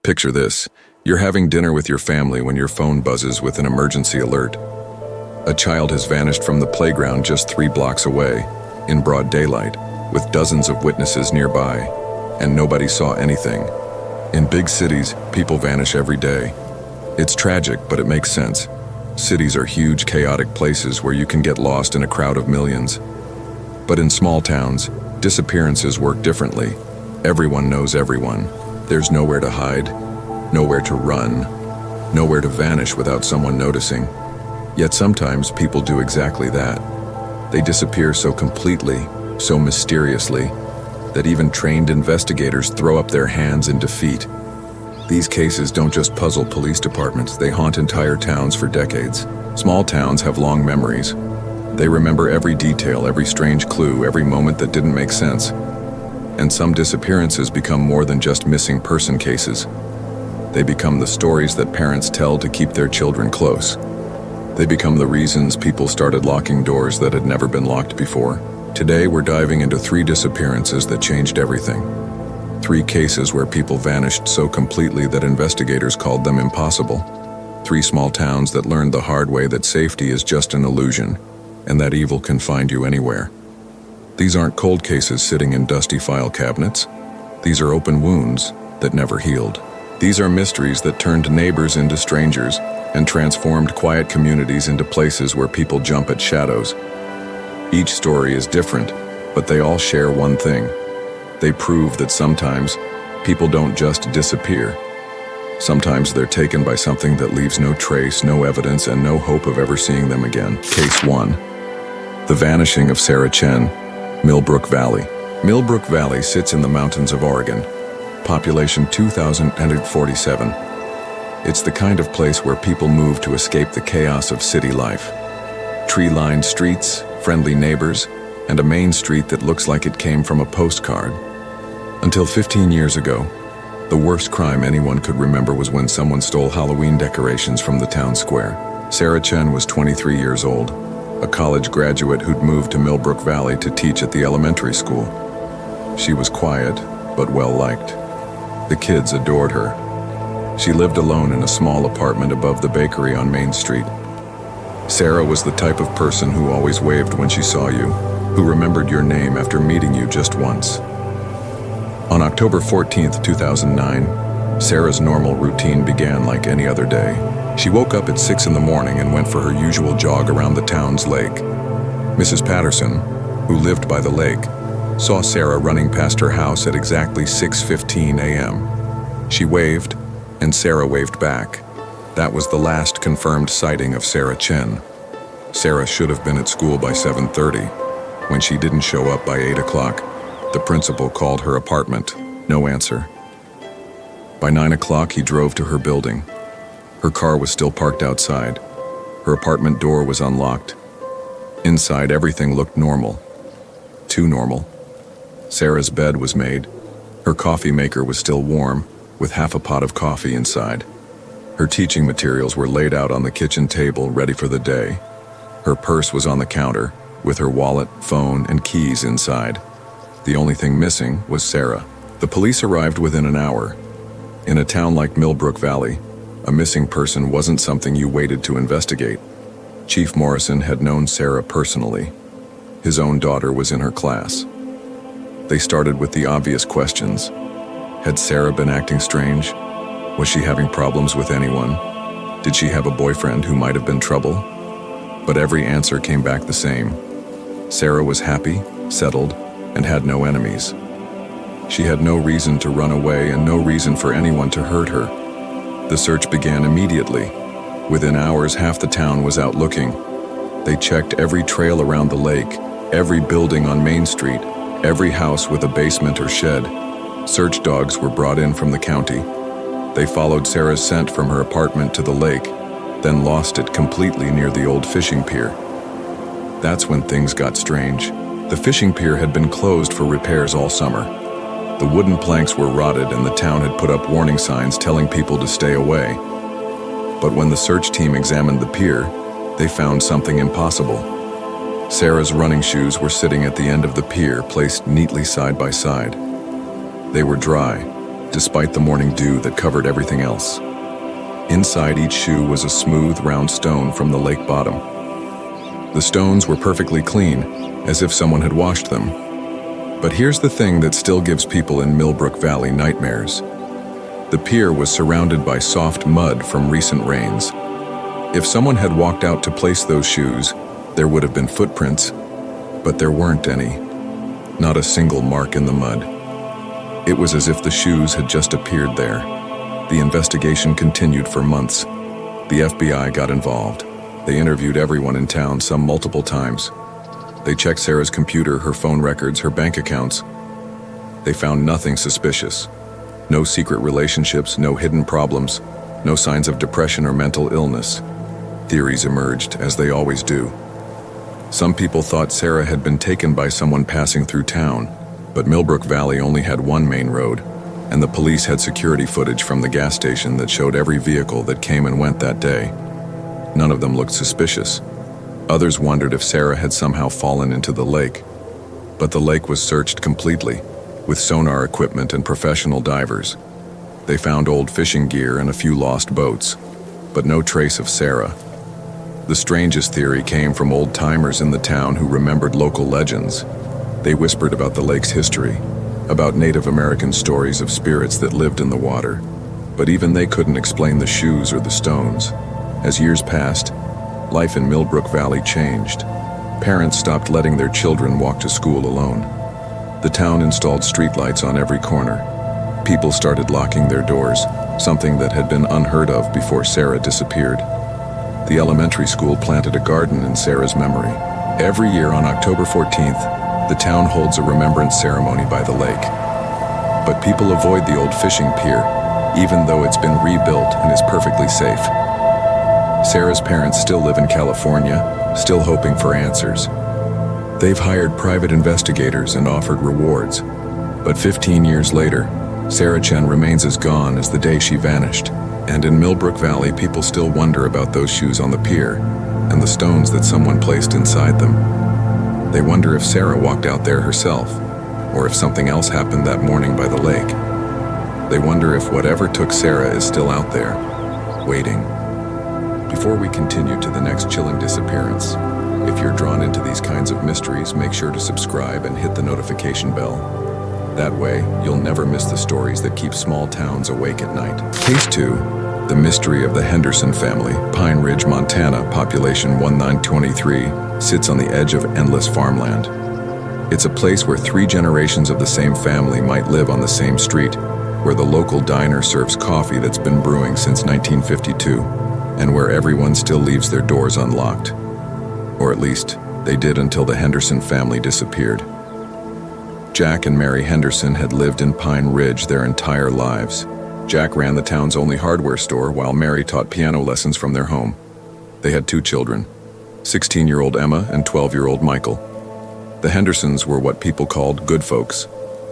Picture this. You're having dinner with your family when your phone buzzes with an emergency alert. A child has vanished from the playground just 3 blocks away, in broad daylight, with dozens of witnesses nearby, and nobody saw anything. In big cities, people vanish every day. It's tragic, but it makes sense. Cities are huge, chaotic places where you can get lost in a crowd of millions. But in small towns, disappearances work differently. Everyone knows everyone. There's nowhere to hide, nowhere to run, nowhere to vanish without someone noticing. Yet sometimes people do exactly that. They disappear so completely, so mysteriously, that even trained investigators throw up their hands in defeat. These cases don't just puzzle police departments, they haunt entire towns for decades. Small towns have long memories. They remember every detail, every strange clue, every moment that didn't make sense. And some disappearances become more than just missing person cases. They become the stories that parents tell to keep their children close. They become the reasons people started locking doors that had never been locked before. Today, we're diving into 3 disappearances that changed everything. 3 cases where people vanished so completely that investigators called them impossible. 3 small towns that learned the hard way that safety is just an illusion, and that evil can find you anywhere. These aren't cold cases sitting in dusty file cabinets. These are open wounds that never healed. These are mysteries that turned neighbors into strangers and transformed quiet communities into places where people jump at shadows. Each story is different, but they all share one thing. They prove that sometimes people don't just disappear. Sometimes they're taken by something that leaves no trace, no evidence, and no hope of ever seeing them again. Case 1. The vanishing of Sarah Chen, Millbrook Valley. Millbrook Valley sits in the mountains of Oregon. Population 2,047. It's the kind of place where people move to escape the chaos of city life. Tree-lined streets, friendly neighbors, and a main street that looks like it came from a postcard. Until 15 years ago, the worst crime anyone could remember was when someone stole Halloween decorations from the town square. Sarah Chen was 23 years old, a college graduate who'd moved to Millbrook Valley to teach at the elementary school. She was quiet, but well-liked. The kids adored her. She lived alone in a small apartment above the bakery on Main Street. Sarah was the type of person who always waved when she saw you, who remembered your name after meeting you just once. On October 14th, 2009, Sarah's normal routine began like any other day. She woke up at 6 in the morning and went for her usual jog around the town's lake. Mrs. Patterson, who lived by the lake, saw Sarah running past her house at exactly 6:15 a.m. She waved, and Sarah waved back. That was the last confirmed sighting of Sarah Chen. Sarah should have been at school by 7:30. When she didn't show up by 8 o'clock, the principal called her apartment. No answer. By 9 o'clock, he drove to her building. Her car was still parked outside. Her apartment door was unlocked. Inside, everything looked normal. Too normal. Sarah's bed was made. Her coffee maker was still warm, with half a pot of coffee inside. Her teaching materials were laid out on the kitchen table, ready for the day. Her purse was on the counter, with her wallet, phone, and keys inside. The only thing missing was Sarah. The police arrived within an hour. In a town like Millbrook Valley, a missing person wasn't something you waited to investigate. Chief Morrison had known Sarah personally. His own daughter was in her class. They started with the obvious questions. Had Sarah been acting strange? Was she having problems with anyone? Did she have a boyfriend who might have been trouble? But every answer came back the same. Sarah was happy, settled, and had no enemies. She had no reason to run away and no reason for anyone to hurt her. The search began immediately. Within hours, half the town was out looking. They checked every trail around the lake, every building on Main Street, every house with a basement or shed. Search dogs were brought in from the county. They followed Sarah's scent from her apartment to the lake, then lost it completely near the old fishing pier. That's when things got strange. The fishing pier had been closed for repairs all summer. The wooden planks were rotted and the town had put up warning signs telling people to stay away. But when the search team examined the pier, they found something impossible. Sarah's running shoes were sitting at the end of the pier, placed neatly side by side. They were dry, despite the morning dew that covered everything else. Inside each shoe was a smooth, round stone from the lake bottom. The stones were perfectly clean, as if someone had washed them. But here's the thing that still gives people in Millbrook Valley nightmares. The pier was surrounded by soft mud from recent rains. If someone had walked out to place those shoes, there would have been footprints, but there weren't any. Not a single mark in the mud. It was as if the shoes had just appeared there. The investigation continued for months. The FBI got involved. They interviewed everyone in town, some multiple times. They checked Sarah's computer, her phone records, her bank accounts. They found nothing suspicious. No secret relationships, no hidden problems, no signs of depression or mental illness. Theories emerged, as they always do. Some people thought Sarah had been taken by someone passing through town, but Millbrook Valley only had one main road, and the police had security footage from the gas station that showed every vehicle that came and went that day. None of them looked suspicious. Others wondered if Sarah had somehow fallen into the lake. But the lake was searched completely, with sonar equipment and professional divers. They found old fishing gear and a few lost boats, but no trace of Sarah. The strangest theory came from old-timers in the town who remembered local legends. They whispered about the lake's history, about Native American stories of spirits that lived in the water. But even they couldn't explain the shoes or the stones. As years passed, life in Millbrook Valley changed. Parents stopped letting their children walk to school alone. The town installed streetlights on every corner. People started locking their doors, something that had been unheard of before Sarah disappeared. The elementary school planted a garden in Sarah's memory. Every year on October 14th, the town holds a remembrance ceremony by the lake. But people avoid the old fishing pier, even though it's been rebuilt and is perfectly safe. Sarah's parents still live in California, still hoping for answers. They've hired private investigators and offered rewards. But 15 years later, Sarah Chen remains as gone as the day she vanished. And in Millbrook Valley, people still wonder about those shoes on the pier and the stones that someone placed inside them. They wonder if Sarah walked out there herself, or if something else happened that morning by the lake. They wonder if whatever took Sarah is still out there, waiting. Before we continue to the next chilling disappearance, if you're drawn into these kinds of mysteries, make sure to subscribe and hit the notification bell. That way, you'll never miss the stories that keep small towns awake at night. Case 2, the mystery of the Henderson family, Pine Ridge, Montana, population 1923, sits on the edge of endless farmland. It's a place where 3 generations of the same family might live on the same street, where the local diner serves coffee that's been brewing since 1952, and where everyone still leaves their doors unlocked. Or at least, they did until the Henderson family disappeared. Jack and Mary Henderson had lived in Pine Ridge their entire lives. Jack ran the town's only hardware store, while Mary taught piano lessons from their home. They had 2 children, 16-year-old Emma and 12-year-old Michael. The Hendersons were what people called good folks.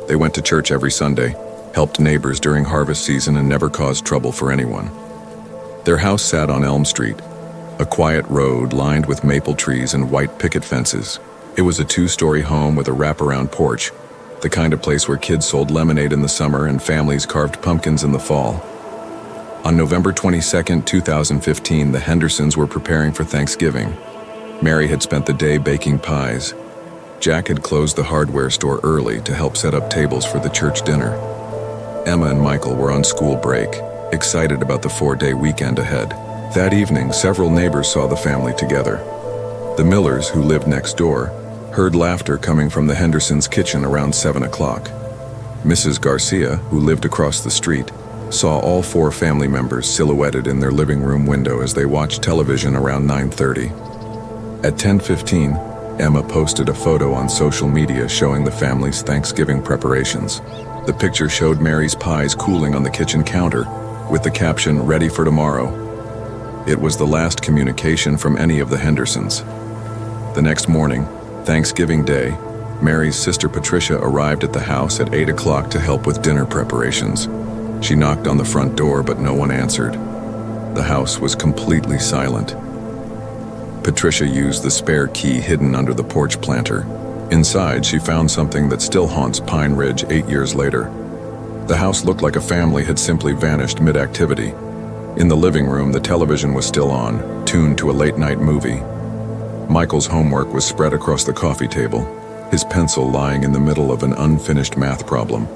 They went to church every Sunday, helped neighbors during harvest season, and never caused trouble for anyone. Their house sat on Elm Street, a quiet road lined with maple trees and white picket fences. It was a 2-story home with a wraparound porch, the kind of place where kids sold lemonade in the summer and families carved pumpkins in the fall. On November 22, 2015, the Hendersons were preparing for Thanksgiving. Mary had spent the day baking pies. Jack had closed the hardware store early to help set up tables for the church dinner. Emma and Michael were on school break, excited about the 4-day weekend ahead. That evening, several neighbors saw the family together. The Millers, who lived next door, heard laughter coming from the Hendersons' kitchen around 7 o'clock. Mrs. Garcia, who lived across the street, saw all 4 family members silhouetted in their living room window as they watched television around 9:30. At 10:15, Emma posted a photo on social media showing the family's Thanksgiving preparations. The picture showed Mary's pies cooling on the kitchen counter, with the caption, "Ready for tomorrow." It was the last communication from any of the Hendersons. The next morning, Thanksgiving Day, Mary's sister Patricia arrived at the house at 8 o'clock to help with dinner preparations. She knocked on the front door, but no one answered. The house was completely silent. Patricia used the spare key hidden under the porch planter. Inside, she found something that still haunts Pine Ridge 8 years later. The house looked like a family had simply vanished mid-activity. In the living room, the television was still on, tuned to a late-night movie. Michael's homework was spread across the coffee table, his pencil lying in the middle of an unfinished math problem.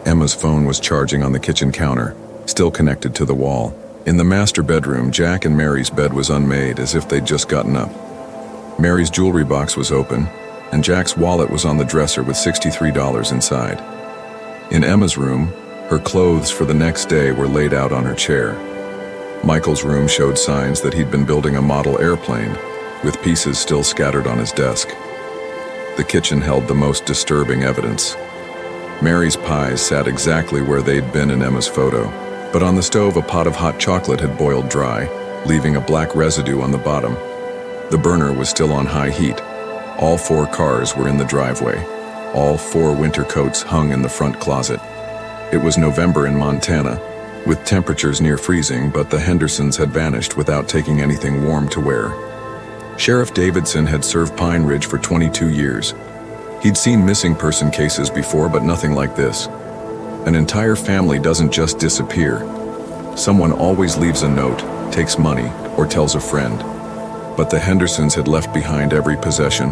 Emma's phone was charging on the kitchen counter, still connected to the wall. In the master bedroom, Jack and Mary's bed was unmade, as if they'd just gotten up. Mary's jewelry box was open, and Jack's wallet was on the dresser with $63 inside. In Emma's room, her clothes for the next day were laid out on her chair. Michael's room showed signs that he'd been building a model airplane, with pieces still scattered on his desk. The kitchen held the most disturbing evidence. Mary's pies sat exactly where they'd been in Emma's photo, but on the stove a pot of hot chocolate had boiled dry, leaving a black residue on the bottom. The burner was still on high heat. All 4 cars were in the driveway. All 4 winter coats hung in the front closet. It was November in Montana, with temperatures near freezing, but the Hendersons had vanished without taking anything warm to wear. Sheriff Davidson had served Pine Ridge for 22 years. He'd seen missing person cases before, but nothing like this. An entire family doesn't just disappear. Someone always leaves a note, takes money, or tells a friend. But the Hendersons had left behind every possession,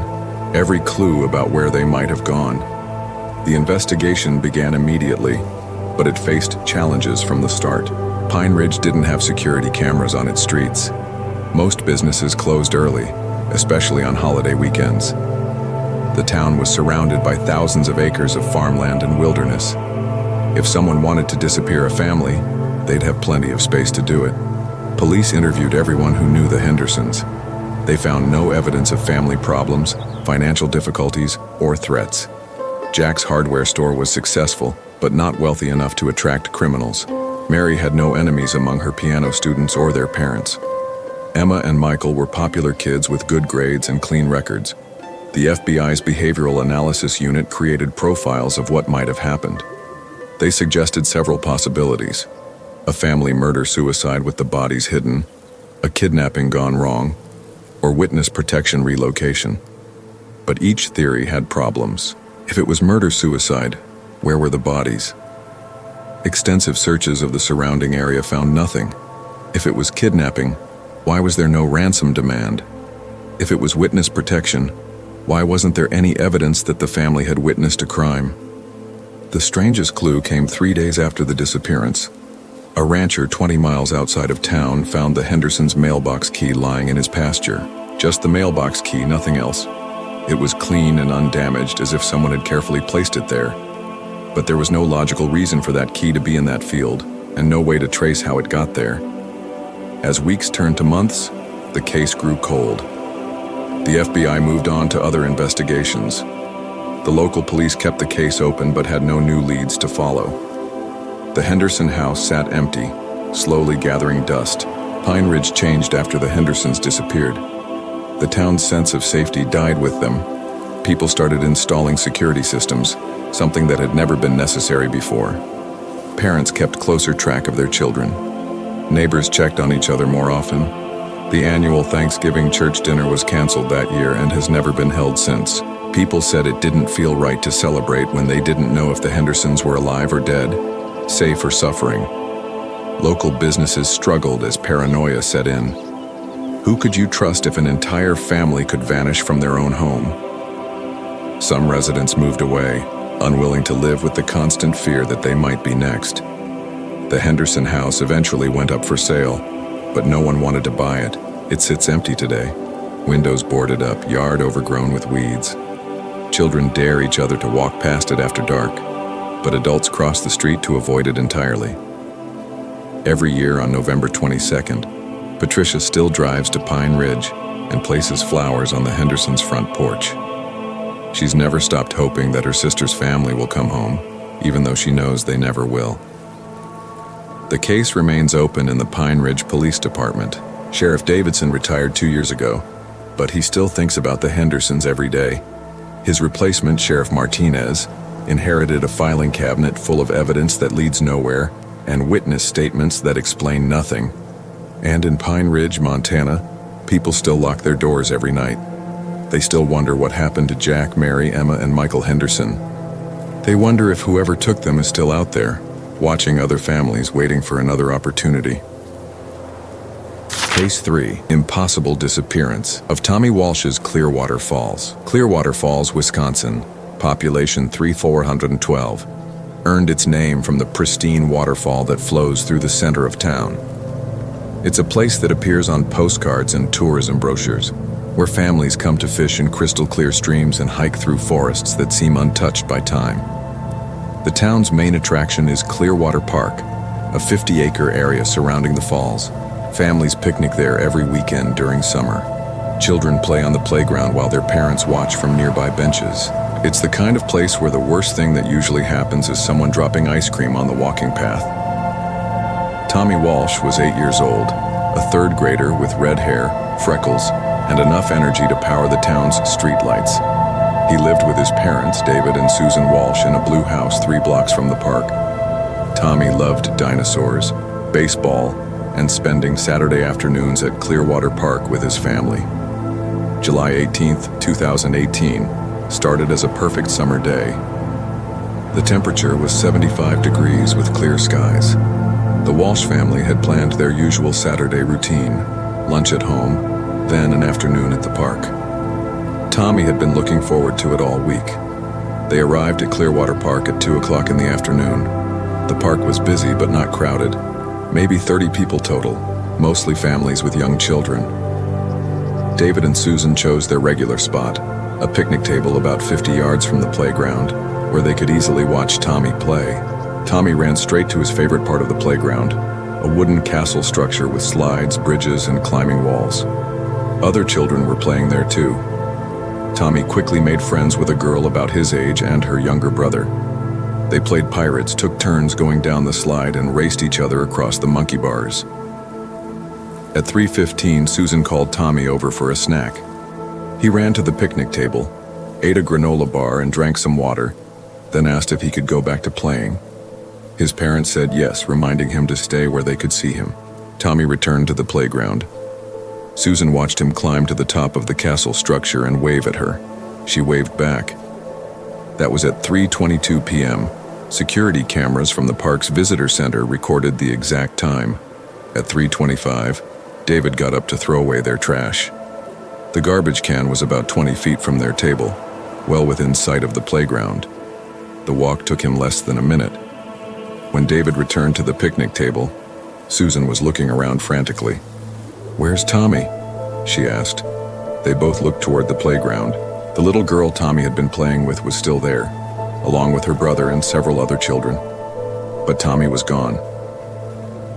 every clue about where they might have gone. The investigation began immediately, but it faced challenges from the start. Pine Ridge didn't have security cameras on its streets. Most businesses closed early, especially on holiday weekends. The town was surrounded by thousands of acres of farmland and wilderness. If someone wanted to disappear a family, they'd have plenty of space to do it. Police interviewed everyone who knew the Hendersons. They found no evidence of family problems, financial difficulties, or threats. Jack's hardware store was successful, but not wealthy enough to attract criminals. Mary had no enemies among her piano students or their parents. Emma and Michael were popular kids with good grades and clean records. The FBI's Behavioral Analysis Unit created profiles of what might have happened. They suggested several possibilities: a family murder-suicide with the bodies hidden, a kidnapping gone wrong, or witness protection relocation. But each theory had problems. If it was murder-suicide, where were the bodies? Extensive searches of the surrounding area found nothing. If it was kidnapping, why was there no ransom demand? If it was witness protection, why wasn't there any evidence that the family had witnessed a crime? The strangest clue came 3 days after the disappearance. A rancher 20 miles outside of town found the Hendersons' mailbox key lying in his pasture. Just the mailbox key, nothing else. It was clean and undamaged, as if someone had carefully placed it there. But there was no logical reason for that key to be in that field, and no way to trace how it got there. As weeks turned to months, the case grew cold. The FBI moved on to other investigations. The local police kept the case open but had no new leads to follow. The Henderson house sat empty, slowly gathering dust. Pine Ridge changed after the Hendersons disappeared. The town's sense of safety died with them. People started installing security systems, something that had never been necessary before. Parents kept closer track of their children. Neighbors checked on each other more often. The annual Thanksgiving church dinner was canceled that year and has never been held since. People said it didn't feel right to celebrate when they didn't know if the Hendersons were alive or dead, safe or suffering. Local businesses struggled as paranoia set in. Who could you trust if an entire family could vanish from their own home? Some residents moved away, unwilling to live with the constant fear that they might be next. The Henderson house eventually went up for sale, but no one wanted to buy it. It sits empty today. Windows boarded up, yard overgrown with weeds. Children dare each other to walk past it after dark, but adults cross the street to avoid it entirely. Every year on November 22nd, Patricia still drives to Pine Ridge and places flowers on the Hendersons' front porch. She's never stopped hoping that her sister's family will come home, even though she knows they never will. The case remains open in the Pine Ridge Police Department. Sheriff Davidson retired 2 years ago, but he still thinks about the Hendersons every day. His replacement, Sheriff Martinez, inherited a filing cabinet full of evidence that leads nowhere and witness statements that explain nothing. And in Pine Ridge, Montana, people still lock their doors every night. They still wonder what happened to Jack, Mary, Emma, and Michael Henderson. They wonder if whoever took them is still out there, watching other families waiting for another opportunity. Case 3. Impossible disappearance of Tommy Walsh's Clearwater Falls. Clearwater Falls, Wisconsin, population 3,412, earned its name from the pristine waterfall that flows through the center of town. It's a place that appears on postcards and tourism brochures, where families come to fish in crystal-clear streams and hike through forests that seem untouched by time. The town's main attraction is Clearwater Park, a 50-acre area surrounding the falls. Families picnic there every weekend during summer. Children play on the playground while their parents watch from nearby benches. It's the kind of place where the worst thing that usually happens is someone dropping ice cream on the walking path. Tommy Walsh was 8 years old, a third grader with red hair, freckles, and enough energy to power the town's streetlights. He lived with his parents, David and Susan Walsh, in a blue house 3 blocks from the park. Tommy loved dinosaurs, baseball, and spending Saturday afternoons at Clearwater Park with his family. July 18, 2018, started as a perfect summer day. The temperature was 75 degrees with clear skies. The Walsh family had planned their usual Saturday routine, lunch at home, then an afternoon at the park. Tommy had been looking forward to it all week. They arrived at Clearwater Park at 2 o'clock in the afternoon. The park was busy but not crowded. Maybe 30 people total, mostly families with young children. David and Susan chose their regular spot, a picnic table about 50 yards from the playground, where they could easily watch Tommy play. Tommy ran straight to his favorite part of the playground, a wooden castle structure with slides, bridges, and climbing walls. Other children were playing there too. Tommy quickly made friends with a girl about his age and her younger brother. They played pirates, took turns going down the slide, and raced each other across the monkey bars. At 3:15, Susan called Tommy over for a snack. He ran to the picnic table, ate a granola bar and drank some water, then asked if he could go back to playing. His parents said yes, reminding him to stay where they could see him. Tommy returned to the playground. Susan watched him climb to the top of the castle structure and wave at her. She waved back. That was at 3:22 p.m. Security cameras from the park's visitor center recorded the exact time. At 3:25, David got up to throw away their trash. The garbage can was about 20 feet from their table, well within sight of the playground. The walk took him less than a minute. When David returned to the picnic table, Susan was looking around frantically. "Where's Tommy?" she asked. They both looked toward the playground. The little girl Tommy had been playing with was still there, along with her brother and several other children. But Tommy was gone.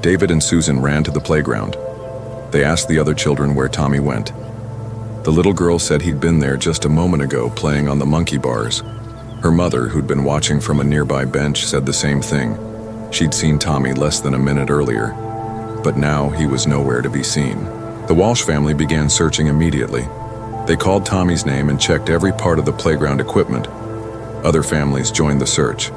David and Susan ran to the playground. They asked the other children where Tommy went. The little girl said he'd been there just a moment ago playing on the monkey bars. Her mother, who'd been watching from a nearby bench, said the same thing. She'd seen Tommy less than a minute earlier, but now he was nowhere to be seen. The Walsh family began searching immediately. They called Tommy's name and checked every part of the playground equipment. Other families joined the search.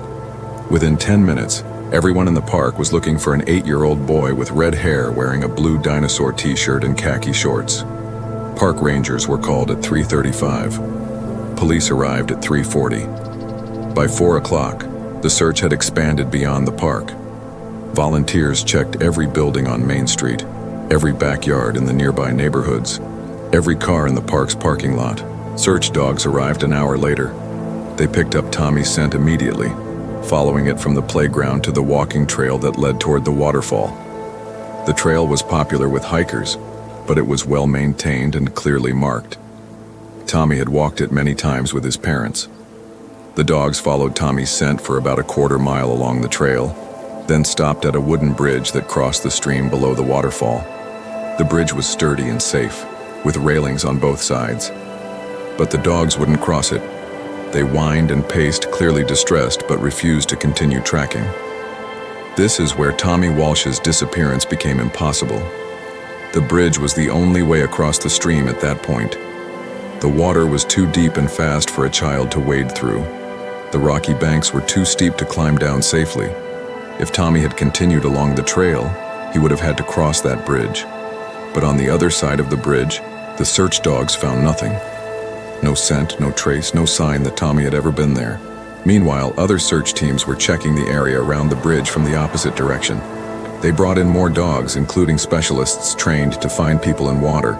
Within 10 minutes, everyone in the park was looking for an 8-year-old boy with red hair wearing a blue dinosaur t-shirt and khaki shorts. Park rangers were called at 3:35. Police arrived at 3:40. By 4 o'clock, the search had expanded beyond the park. Volunteers checked every building on Main Street, every backyard in the nearby neighborhoods, every car in the park's parking lot. Search dogs arrived an hour later. They picked up Tommy's scent immediately, following it from the playground to the walking trail that led toward the waterfall. The trail was popular with hikers, but it was well maintained and clearly marked. Tommy had walked it many times with his parents. The dogs followed Tommy's scent for about a quarter mile along the trail, then stopped at a wooden bridge that crossed the stream below the waterfall. The bridge was sturdy and safe, with railings on both sides. But the dogs wouldn't cross it. They whined and paced, clearly distressed, but refused to continue tracking. This is where Tommy Walsh's disappearance became impossible. The bridge was the only way across the stream at that point. The water was too deep and fast for a child to wade through. The rocky banks were too steep to climb down safely. If Tommy had continued along the trail, he would have had to cross that bridge. But on the other side of the bridge, the search dogs found nothing. No scent, no trace, no sign that Tommy had ever been there. Meanwhile, other search teams were checking the area around the bridge from the opposite direction. They brought in more dogs, including specialists trained to find people in water.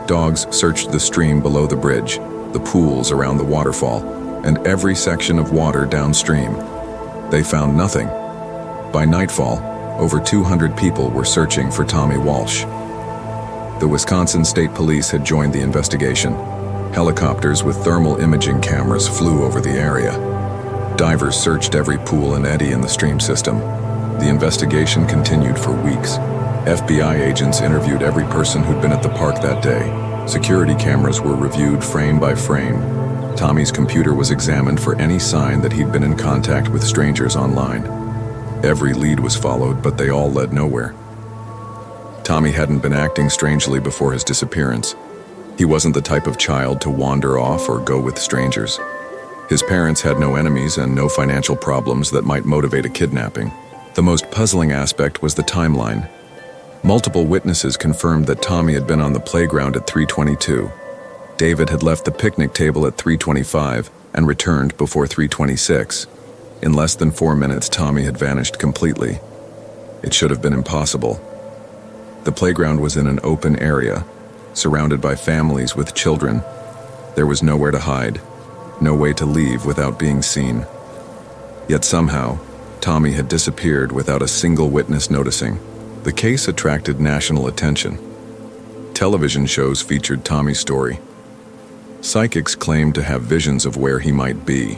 Dogs searched the stream below the bridge, the pools around the waterfall, and every section of water downstream. They found nothing. By nightfall, over 200 people were searching for Tommy Walsh. The Wisconsin State Police had joined the investigation. Helicopters with thermal imaging cameras flew over the area. Divers searched every pool and eddy in the stream system. The investigation continued for weeks. FBI agents interviewed every person who'd been at the park that day. Security cameras were reviewed frame by frame. Tommy's computer was examined for any sign that he'd been in contact with strangers online. Every lead was followed, but they all led nowhere. Tommy hadn't been acting strangely before his disappearance. He wasn't the type of child to wander off or go with strangers. His parents had no enemies and no financial problems that might motivate a kidnapping. The most puzzling aspect was the timeline. Multiple witnesses confirmed that Tommy had been on the playground at 3:22. David had left the picnic table at 3:25 and returned before 3:26. In less than 4 minutes, Tommy had vanished completely. It should have been impossible. The playground was in an open area, surrounded by families with children. There was nowhere to hide, no way to leave without being seen. Yet somehow, Tommy had disappeared without a single witness noticing. The case attracted national attention. Television shows featured Tommy's story. Psychics claimed to have visions of where he might be.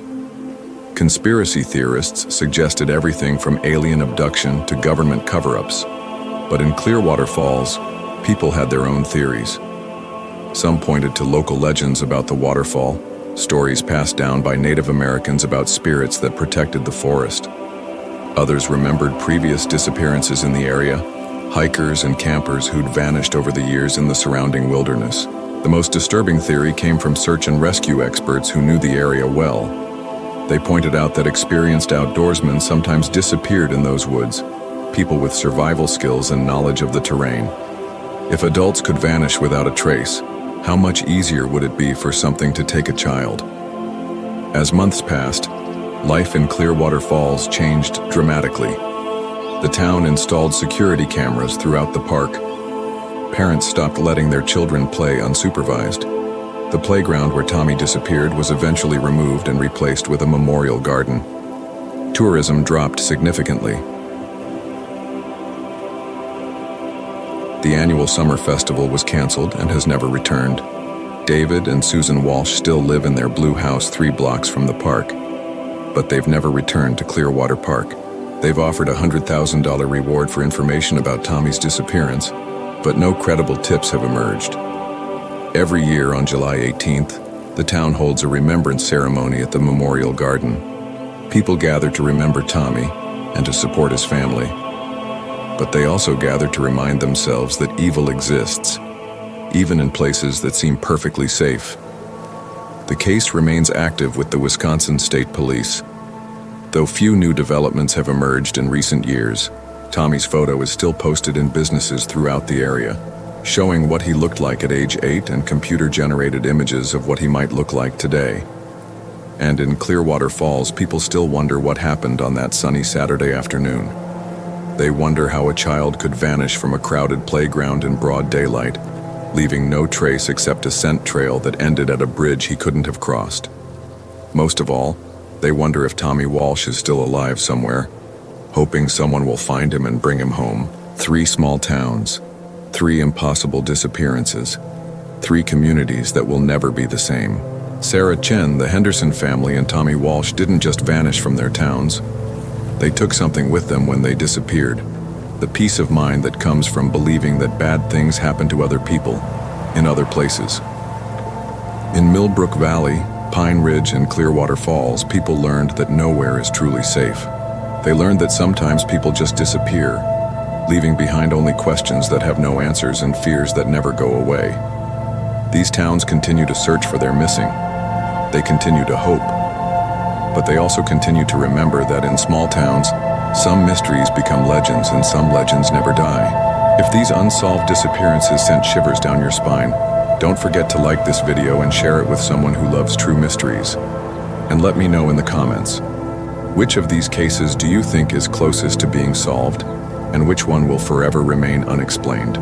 Conspiracy theorists suggested everything from alien abduction to government cover-ups. But in Clearwater Falls, people had their own theories. Some pointed to local legends about the waterfall, stories passed down by Native Americans about spirits that protected the forest. Others remembered previous disappearances in the area, hikers and campers who'd vanished over the years in the surrounding wilderness. The most disturbing theory came from search and rescue experts who knew the area well. They pointed out that experienced outdoorsmen sometimes disappeared in those woods, people with survival skills and knowledge of the terrain. If adults could vanish without a trace, how much easier would it be for something to take a child? As months passed, life in Clearwater Falls changed dramatically. The town installed security cameras throughout the park. Parents stopped letting their children play unsupervised. The playground where Tommy disappeared was eventually removed and replaced with a memorial garden. Tourism dropped significantly. The annual summer festival was canceled and has never returned. David and Susan Walsh still live in their blue house 3 blocks from the park, but they've never returned to Clearwater Park. They've offered a $100,000 reward for information about Tommy's disappearance, but no credible tips have emerged. Every year on July 18th, the town holds a remembrance ceremony at the Memorial Garden. People gather to remember Tommy and to support his family. But they also gather to remind themselves that evil exists, even in places that seem perfectly safe. The case remains active with the Wisconsin State Police. Though few new developments have emerged in recent years, Tommy's photo is still posted in businesses throughout the area, showing what he looked like at age 8 and computer-generated images of what he might look like today. And in Clearwater Falls, people still wonder what happened on that sunny Saturday afternoon. They wonder how a child could vanish from a crowded playground in broad daylight, leaving no trace except a scent trail that ended at a bridge he couldn't have crossed. Most of all, they wonder if Tommy Walsh is still alive somewhere, hoping someone will find him and bring him home. 3 small towns, 3 impossible disappearances, 3 communities that will never be the same. Sarah Chen, the Henderson family, and Tommy Walsh didn't just vanish from their towns. They took something with them when they disappeared, the peace of mind that comes from believing that bad things happen to other people, in other places. In Millbrook Valley, Pine Ridge, and Clearwater Falls, people learned that nowhere is truly safe. They learned that sometimes people just disappear, leaving behind only questions that have no answers and fears that never go away. These towns continue to search for their missing. They continue to hope. But they also continue to remember that in small towns, some mysteries become legends and some legends never die. If these unsolved disappearances sent shivers down your spine, don't forget to like this video and share it with someone who loves true mysteries. and let me know in the comments. Which of these cases do you think is closest to being solved, and which one will forever remain unexplained?